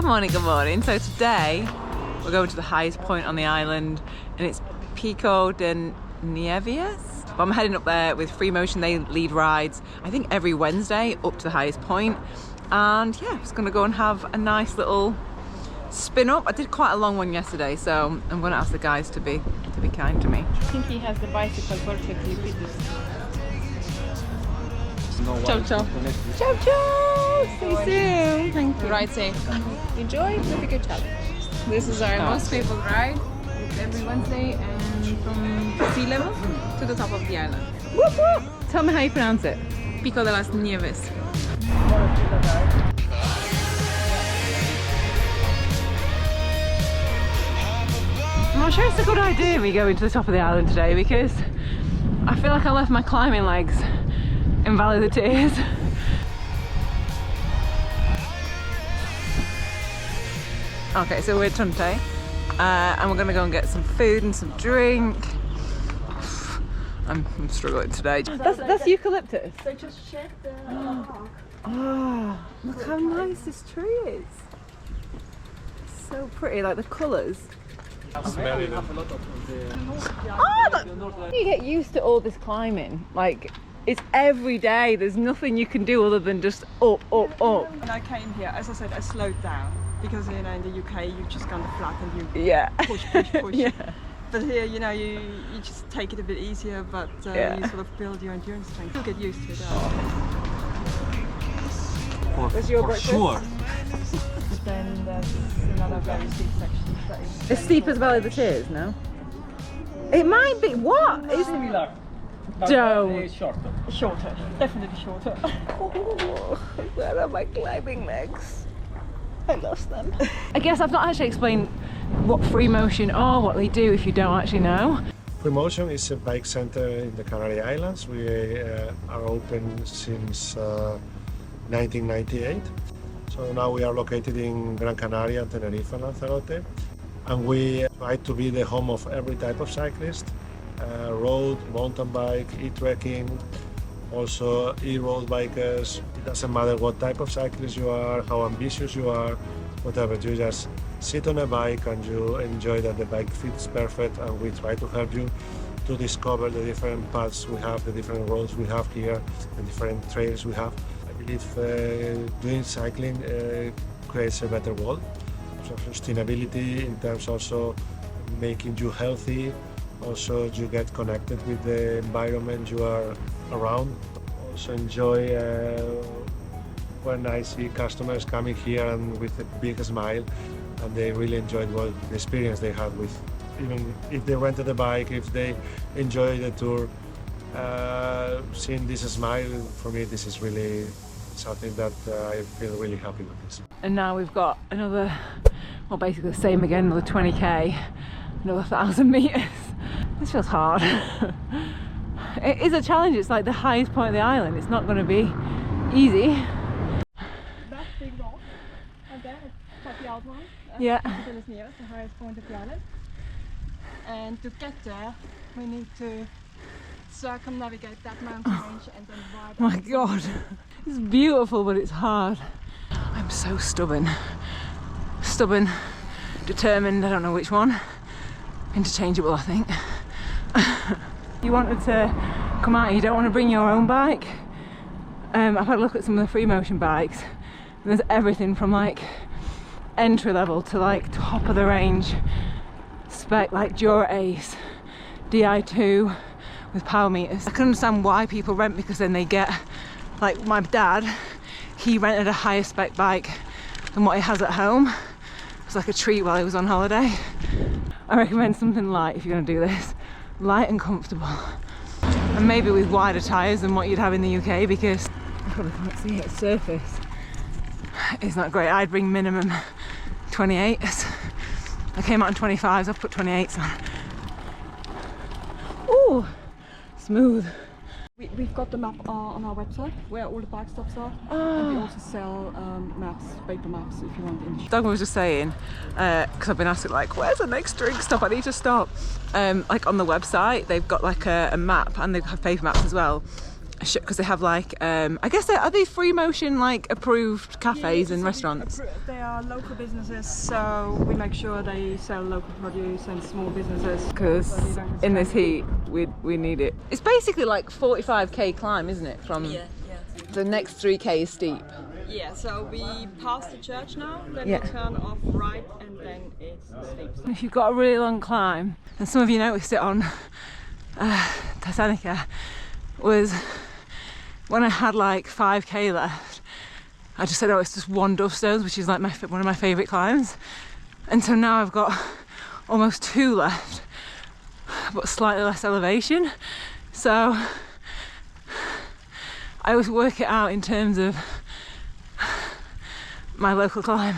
Good morning, good morning. So today we're going to the highest point on the island and it's Pico de Nieves. I'm heading up there with Free Motion. They lead rides, I think every Wednesday up to the highest point. And yeah, I'm just gonna go and have a nice little spin up. I did quite a long one yesterday, so I'm gonna ask the guys to be kind to me. I think he has the bicycle perfectly fitted. Ciao, ciao. Ciao, ciao. See you soon. Thank you. Ride safe. Enjoy the Pico challenge. This is our most favorite ride. It's every Wednesday and from sea level to the top of the island. Whoop, whoop. Tell me how you pronounce it. Pico de las Nieves. I'm not sure it's a good idea me going to the top of the island today because I feel like I left my climbing legs in Valley of the Tears. Okay, so we're at Tunte and we're gonna go and get some food and some drink. I'm struggling today. That's eucalyptus. So just check the park. Oh, look how nice this tree is. It's so pretty, like the colours. You get used to all this climbing. Like, it's every day. There's nothing you can do other than just up. When I came here, as I said, I slowed down because in the UK you just kind of flat and you push. Yeah. But here, you just take it a bit easier, but you sort of build your endurance strength. You'll get used to it. For sure. Then there's another very steep section. As steep as Valley of the Tears, no? It might be. What? It's Similar. Don't. Shorter. Shorter, definitely shorter. Oh, where are my climbing legs? I lost them. I guess I've not actually explained what Free Motion are, what they do if you don't actually know. Free Motion is a bike center in the Canary Islands. We are open since 1998. So now we are located in Gran Canaria, Tenerife, Lanzarote. And we try to be the home of every type of cyclist. Road, mountain bike, e-trekking, also e-road bikers. It doesn't matter what type of cyclist you are, how ambitious you are, whatever. You just sit on a bike and you enjoy that the bike fits perfect, and we try to help you to discover the different paths we have, the different roads we have here, the different trails we have. I believe doing cycling creates a better world. So sustainability in terms also making you healthy, also you get connected with the environment you are around. Also enjoy when I see customers coming here and with a big smile, and they really enjoyed the experience they had with, even if they rented a bike, if they enjoy the tour. Seeing this smile, for me this is really something that I feel really happy with this. And now we've got another, well basically the same again, another 20k, another 1,000 meters. This feels hard. It is a challenge. It's like the highest point of the island. It's not going to be easy. That big rock, and there it's top the outline. Yeah. Pico de Nieves, the highest point of the island. And to get there, we need to circumnavigate that mountain range and then ride. My God, it's beautiful, but it's hard. I'm so stubborn, determined. I don't know which one. Interchangeable, I think. You wanted to come out and you don't want to bring your own bike. I've had a look at some of the Free Motion bikes. There's everything from like entry level to like top of the range spec, like Dura Ace, Di2 with power meters. I can understand why people rent, because then they get, like my dad, he rented a higher spec bike than what he has at home. It was like a treat while he was on holiday. I recommend something light if you're going to do this. Light and comfortable. And maybe with wider tyres than what you'd have in the UK, because I probably can't see it, surface it's not great. I'd bring minimum 28s. I came out in 25s, I've put 28s on. Ooh, smooth. We've got the map on our website where all the bike stops are, and we also sell maps, paper maps, if you want. Doug was just saying, because I've been asking like, where's the next drink stop? I need to stop. Like on the website, they've got like a map, and they have paper maps as well. because they have like I guess are they free motion like approved cafes and restaurants? They are local businesses, so we make sure they sell local produce and small businesses. Because in this heat we need it. It's basically like 45k climb, isn't it? From the next 3k is steep. Yeah, so we pass the church now, then Yeah. we turn off right, and then it's steep. If you've got a really long climb, and some of you noticed it on Titanica, was when I had like 5k left, I just said, oh, it's just one Dove Stones, which is like one of my favourite climbs. And so now I've got almost 2 left, but slightly less elevation. So I always work it out in terms of my local climb.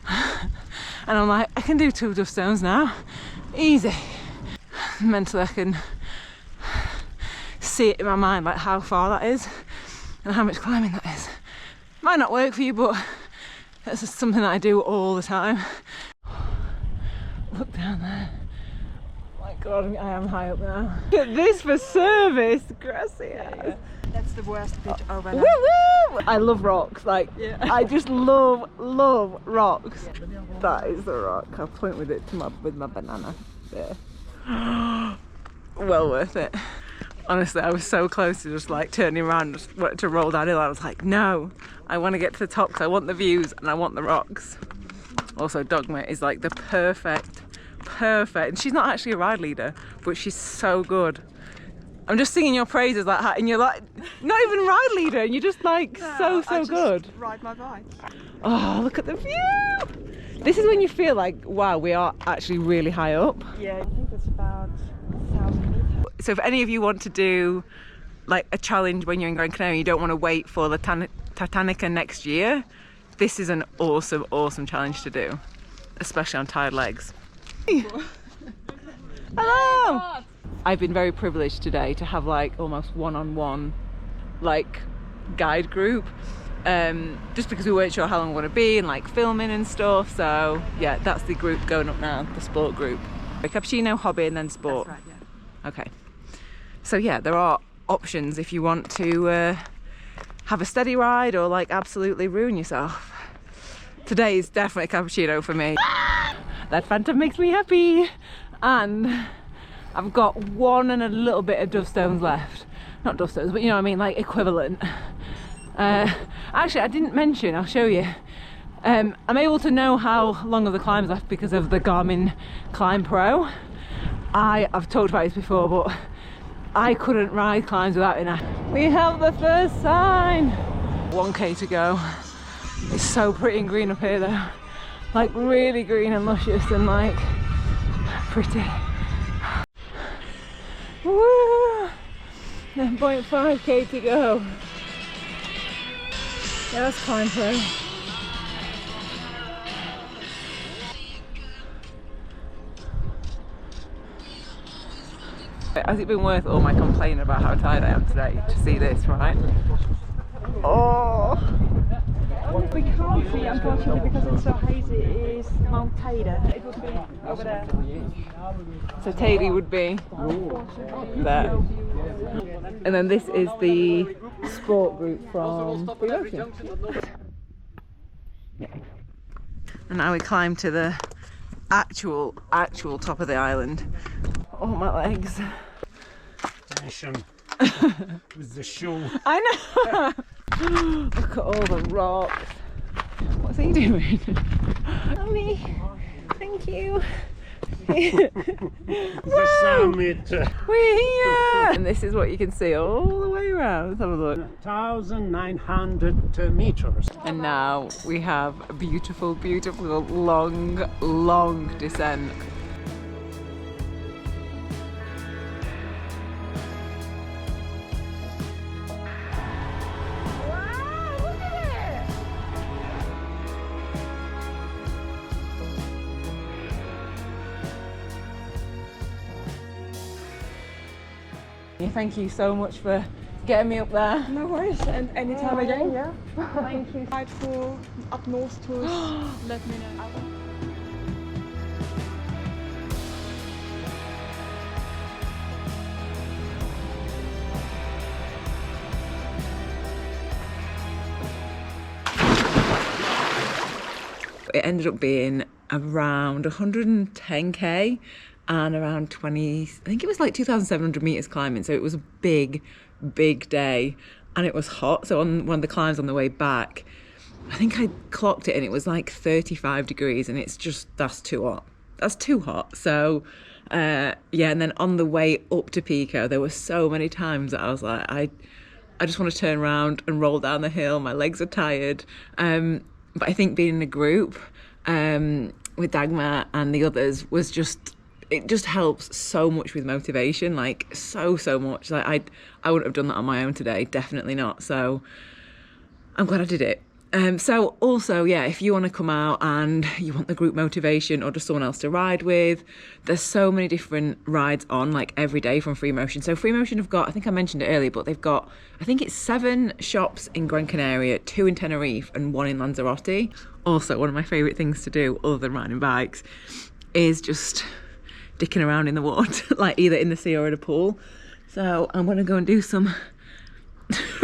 And I'm like, I can do 2 Dove Stones now, easy. Mentally I can see it in my mind, like how far that is and how much climbing that is. Might not work for you, but that's just something that I do all the time. Look down there. Oh my god, I am high up now. Look at this for service, gracias. That's the worst bit over Woo there. woo! I love rocks, like I just love rocks. That is the rock. I'll point with it to with my banana there. Well worth it. Honestly, I was so close to just like turning around just to roll downhill. I was like, no, I want to get to the top because I want the views and I want the rocks. Also, Dogma is like the perfect, and she's not actually a ride leader, but she's so good. I'm just singing your praises like that, and you're like, not even ride leader, and you're just like so good. Ride my bike. Oh, look at the view! This is when you feel like, wow, we are actually really high up. Yeah, I think it's about 1,000 meters. So if any of you want to do like a challenge when you're in Gran Canaria, you don't want to wait for the Titanica next year, this is an awesome challenge to do, especially on tired legs. Hello! I've been very privileged today to have like almost one-on-one like guide group, just because we weren't sure how long we want to be and like filming and stuff. So yeah, that's the group going up now, the sport group. Cappuccino, hobby, and then sport. That's right, yeah. Okay. So yeah, there are options if you want to have a steady ride or like absolutely ruin yourself. Today is definitely cappuccino for me. That Fanta makes me happy. And I've got 1 and a little bit of Dove Stones left. Not Dove Stones, but you know what I mean, like equivalent. Actually, I didn't mention, I'll show you. I'm able to know how long of the climb's left because of the Garmin Climb Pro. I've talked about this before, but I couldn't ride climbs without it. We have the first sign. 1k to go. It's so pretty and green up here though. Like really green and luscious and like pretty. Woo! 9.5k to go. Yeah, that's Climb Pro. Has it been worth all my complaining about how tired I am today to see this, right? Oh! We can't see, unfortunately, because it's so hazy, is Mount Taylor. It would be over there. So Taylor would be there. And then this is the sport group from Free Motion. And now we climb to the actual top of the island. Oh, my legs. With the shoe. I know! Look at all the rocks. What's he doing? Mommy, thank you. The summit. We're here! And this is what you can see all the way around. Let's have a look. 1,900 meters. And now we have a beautiful, long descent. Thank you so much for getting me up there. No worries, and anytime again, yeah. Thank you. Right for up north tours, let me know. it ended up being around 110k and around 20, I think it was like 2,700 meters climbing. So it was a big day, and it was hot. So on one of the climbs on the way back, I think I clocked it and it was like 35 degrees, and it's just, that's too hot. That's too hot. So yeah, and then on the way up to Pico, there were so many times that I was like, I just want to turn around and roll down the hill. My legs are tired. But I think being in a group with Dagmar and the others was just, it just helps so much with motivation, like so much. Like I wouldn't have done that on my own today, definitely not. So I'm glad I did it. So also, yeah, if you want to come out and you want the group motivation or just someone else to ride with, there's so many different rides on, like every day from Free Motion. So Free Motion have got, I think I mentioned it earlier, but they've got, I think it's 7 shops in Gran Canaria, 2 in Tenerife and 1 in Lanzarote. Also, one of my favourite things to do other than riding bikes is just dicking around in the water, like either in the sea or in a pool. So I'm going to go and do some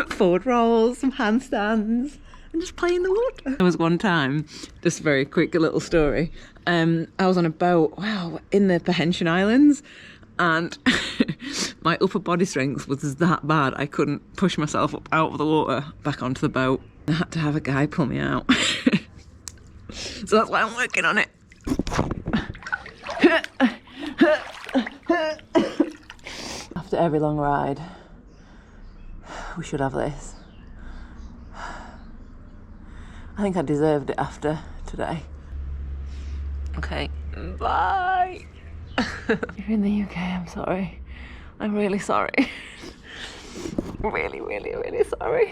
forward rolls, some handstands, and just play in the water. There was one time, just a very quick little story, I was on a boat, wow, in the Perhentian Islands, and my upper body strength was that bad I couldn't push myself up out of the water back onto the boat. I had to have a guy pull me out. So that's why I'm working on it. After every long ride, we should have this. I think I deserved it after today. Okay, bye. You're in the UK, I'm sorry. I'm really sorry. Really sorry.